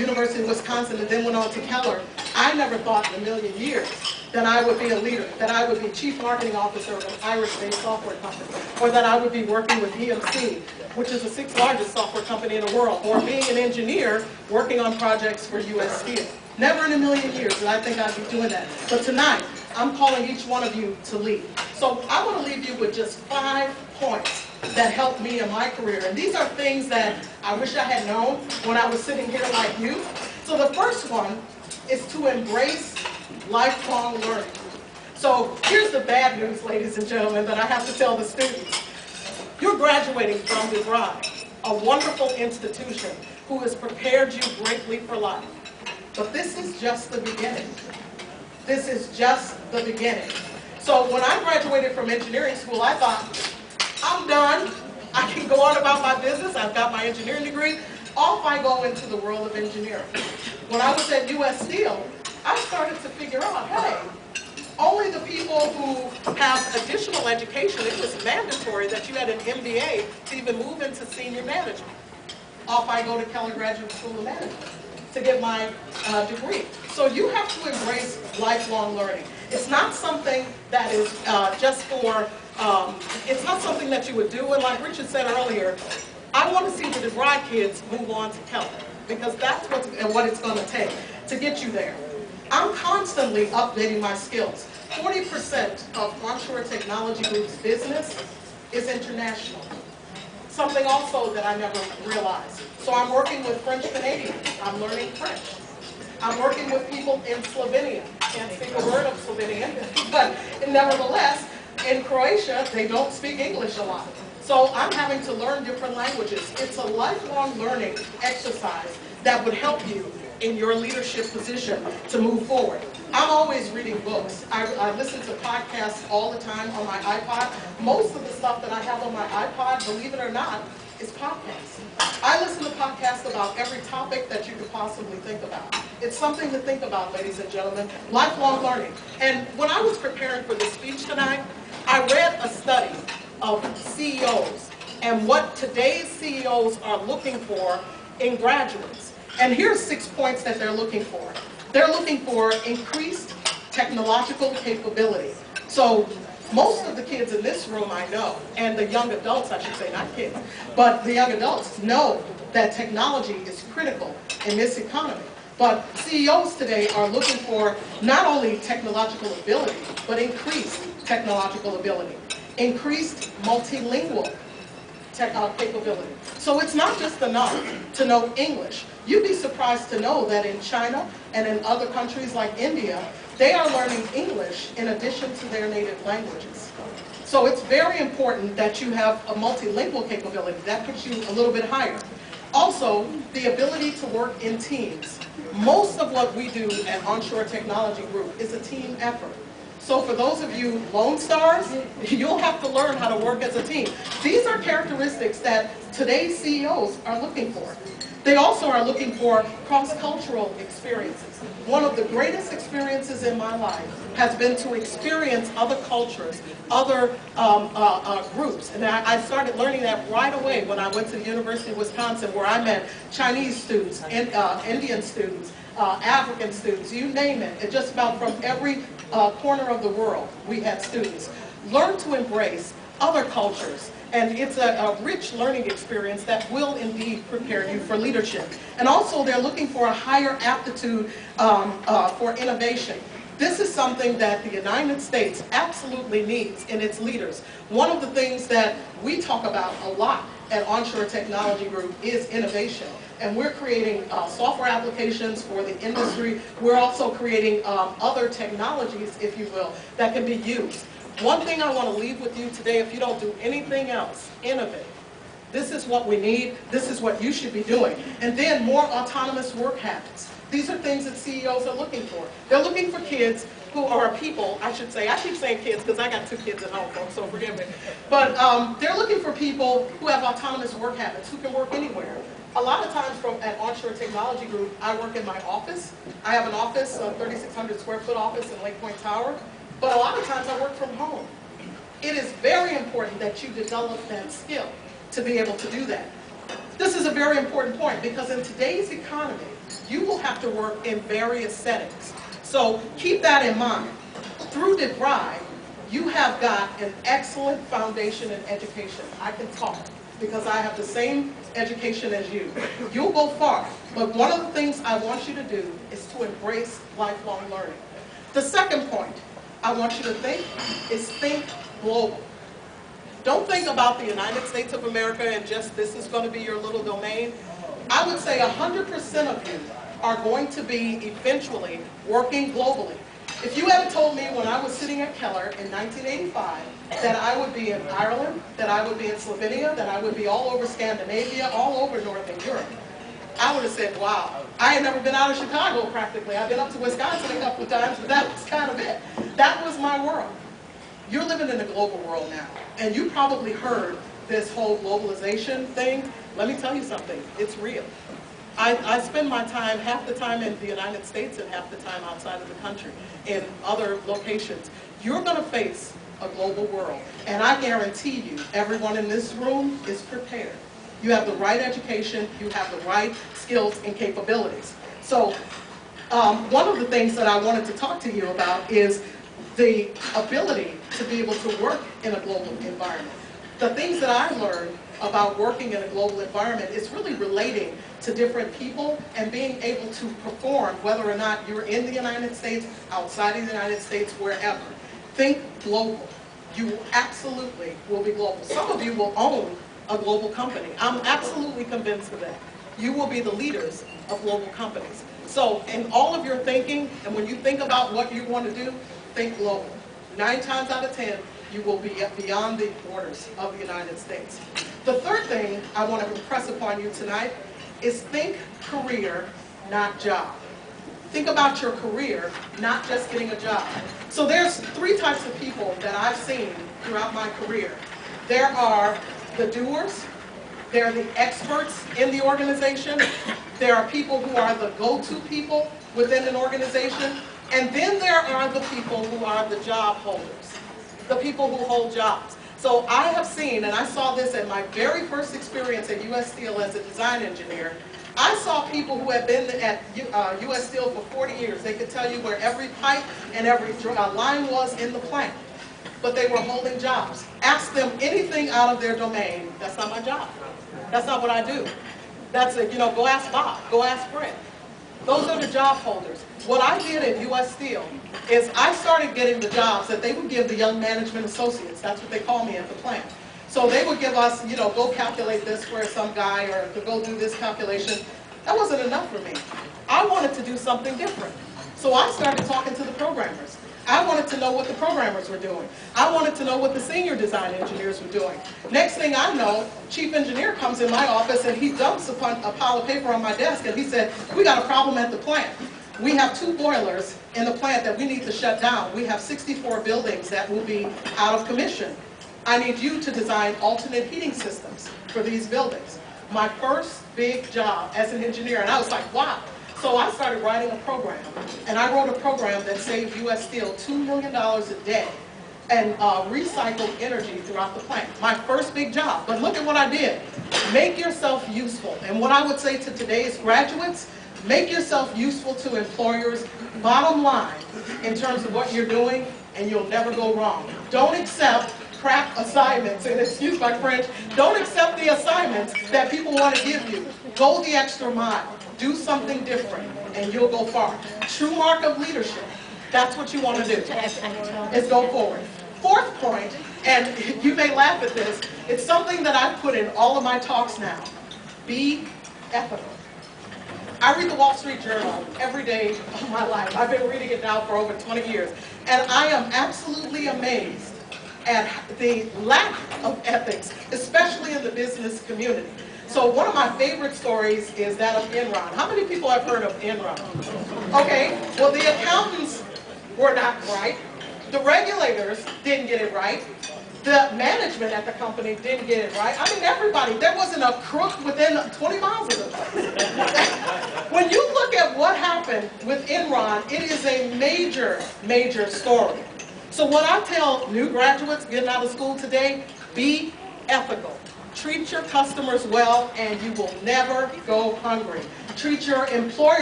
University of Wisconsin and then went on to Keller, I never thought in a million years that I would be a leader, that I would be Chief Marketing Officer of an Irish-based software company, or that I would be working with EMC, which is the 6th largest software company in the world, or being an engineer working on projects for U.S. Steel. Never in a million years did I think I'd be doing that. But tonight, I'm calling each one of you to lead. So I want to leave you with just 5 points that helped me in my career. And these are things that I wish I had known when I was sitting here like you. So the first one is to embrace lifelong learning. So here's the bad news, ladies and gentlemen, that I have to tell the students. You're graduating from DeVry, a wonderful institution who has prepared you greatly for life. But this is just the beginning. This is just the beginning. So when I graduated from engineering school, I thought, I'm done. I can go on about my business. I've got my engineering degree. Off I go into the world of engineering. When I was at U.S. Steel, I started to figure out, hey, only the people who have additional education, it was mandatory that you had an MBA to even move into senior management. Off I go to Keller Graduate School of Management to get my degree. So you have to embrace lifelong learning. It's not something that is just for, it's not something that you would do. And like Richard said earlier, I want to see the DeVry kids move on to Keller, because that's what it's going to take to get you there. I'm constantly updating my skills. 40% of Onshore Technology Group's business is international. Something also that I never realized. So I'm working with French Canadians. I'm learning French. I'm working with people in Slovenia. Can't speak a word of Slovenian, but nevertheless, in Croatia, they don't speak English a lot. So I'm having to learn different languages. It's a lifelong learning exercise that would help you in your leadership position to move forward. I'm always reading books. I listen to podcasts all the time on my iPod. Most of the stuff that I have on my iPod, believe it or not, is podcasts. I listen to podcasts about every topic that you could possibly think about. It's something to think about, ladies and gentlemen. Lifelong learning. And when I was preparing for this speech tonight, I read a study of CEOs and what today's CEOs are looking for in graduates. And here's 6 points that they're looking for. They're looking for increased technological capability. So most of the kids in this room I know, and the young adults, I should say, not kids, but the young adults know that technology is critical in this economy. But CEOs today are looking for not only technological ability, but increased technological ability, increased multilingual capability. So it's not just enough to know English. You'd be surprised to know that in China and in other countries like India, they are learning English in addition to their native languages. So it's very important that you have a multilingual capability. That puts you a little bit higher. Also, the ability to work in teams. Most of what we do at Onshore Technology Group is a team effort. So for those of you Lone Stars, you'll have to learn how to work as a team. These are characteristics that today's CEOs are looking for. They also are looking for cross-cultural experiences. One of the greatest experiences in my life has been to experience other cultures, other groups. And I started learning that right away when I went to the University of Wisconsin, where I met Chinese students, Indian students, African students, you name it. And just about from every corner of the world, we had students. Learn to embrace other cultures. And it's a rich learning experience that will indeed prepare you for leadership. And also they're looking for a higher aptitude for innovation. This is something that the United States absolutely needs in its leaders. One of the things that we talk about a lot at Onshore Technology Group is innovation. And we're creating software applications for the industry. We're also creating other technologies, if you will, that can be used. One thing I want to leave with you today, if you don't do anything else, innovate. This is what we need. This is what you should be doing. And then more autonomous work habits. These are things that CEOs are looking for. They're looking for kids who are people, I should say. I keep saying kids because I got 2 kids at home, folks, so forgive me. But they're looking for people who have autonomous work habits, who can work anywhere. A lot of times at Onshore Technology Group, I work in my office. I have an office, a 3,600 square foot office in Lake Point Tower. But a lot of times I work from home. It is very important that you develop that skill to be able to do that. This is a very important point because in today's economy, you will have to work in various settings. So keep that in mind. Through DeVry, you have got an excellent foundation in education. I can talk because I have the same education as you. You'll go far, but one of the things I want you to do is to embrace lifelong learning. The second point I want you to think is think global. Don't think about the United States of America and just this is going to be your little domain. I would say 100% of you are going to be eventually working globally. If you had told me when I was sitting at Keller in 1985 that I would be in Ireland, that I would be in Slovenia, that I would be all over Scandinavia, all over Northern Europe, I would have said, wow. I had never been out of Chicago practically. I've been up to Wisconsin a couple of times, but that was kind of it. That was my world. You're living in a global world now, and you probably heard this whole globalization thing. Let me tell you something, it's real. I spend my time, half the time in the United States and half the time outside of the country, in other locations. You're going to face a global world, and I guarantee you, everyone in this room is prepared. You have the right education, you have the right skills and capabilities. So one of the things that I wanted to talk to you about is the ability to be able to work in a global environment. The things that I learned about working in a global environment is really relating to different people and being able to perform whether or not you're in the United States, outside of the United States, wherever. Think global. You absolutely will be global. Some of you will own a global company. I'm absolutely convinced of that. You will be the leaders of global companies. So in all of your thinking, and when you think about what you want to do, think global. 9 times out of 10, you will be beyond the borders of the United States. The third thing I want to impress upon you tonight is think career, not job. Think about your career, not just getting a job. So there's 3 types of people that I've seen throughout my career. There are the doers, there are the experts in the organization, there are people who are the go-to people within an organization, and then there are the people who are the job holders, the people who hold jobs. So I have seen, and I saw this at my very first experience at U.S. Steel as a design engineer, I saw people who had been at U.S. Steel for 40 years. They could tell you where every pipe and every line was in the plant, but they were holding jobs. Ask them anything out of their domain, that's not my job. That's not what I do. That's it, go ask Bob, go ask Fred. Those are the job holders. What I did at U.S. Steel is I started getting the jobs that they would give the young management associates. That's what they call me at the plant. So they would give us, go calculate this for some guy or to go do this calculation. That wasn't enough for me. I wanted to do something different. So I started talking to the programmers. I wanted to know what the programmers were doing. I wanted to know what the senior design engineers were doing. Next thing I know, chief engineer comes in my office and he dumps upon a pile of paper on my desk and he said, we got a problem at the plant. We have 2 boilers in the plant that we need to shut down. We have 64 buildings that will be out of commission. I need you to design alternate heating systems for these buildings. My first big job as an engineer, and I was like, wow. So I started writing a program, and I wrote a program that saved U.S. Steel $2 million a day and recycled energy throughout the plant. My first big job, but look at what I did. Make yourself useful. And what I would say to today's graduates, make yourself useful to employers, bottom line, in terms of what you're doing, and you'll never go wrong. Don't accept crap assignments, and excuse my French, don't accept the assignments that people want to give you. Go the extra mile. Do something different, and you'll go far. True mark of leadership. That's what you want to do, is go forward. Fourth point, and you may laugh at this, it's something that I put in all of my talks now. Be ethical. I read the Wall Street Journal every day of my life. I've been reading it now for over 20 years, and I am absolutely amazed at the lack of ethics, especially in the business community. So one of my favorite stories is that of Enron. How many people have heard of Enron? Okay, well the accountants were not right. The regulators didn't get it right. The management at the company didn't get it right. I mean everybody, there wasn't a crook within 20 miles of the place. When you look at what happened with Enron, it is a major, major story. So what I tell new graduates getting out of school today, be ethical. Treat your customers well and you will never go hungry. Treat your employer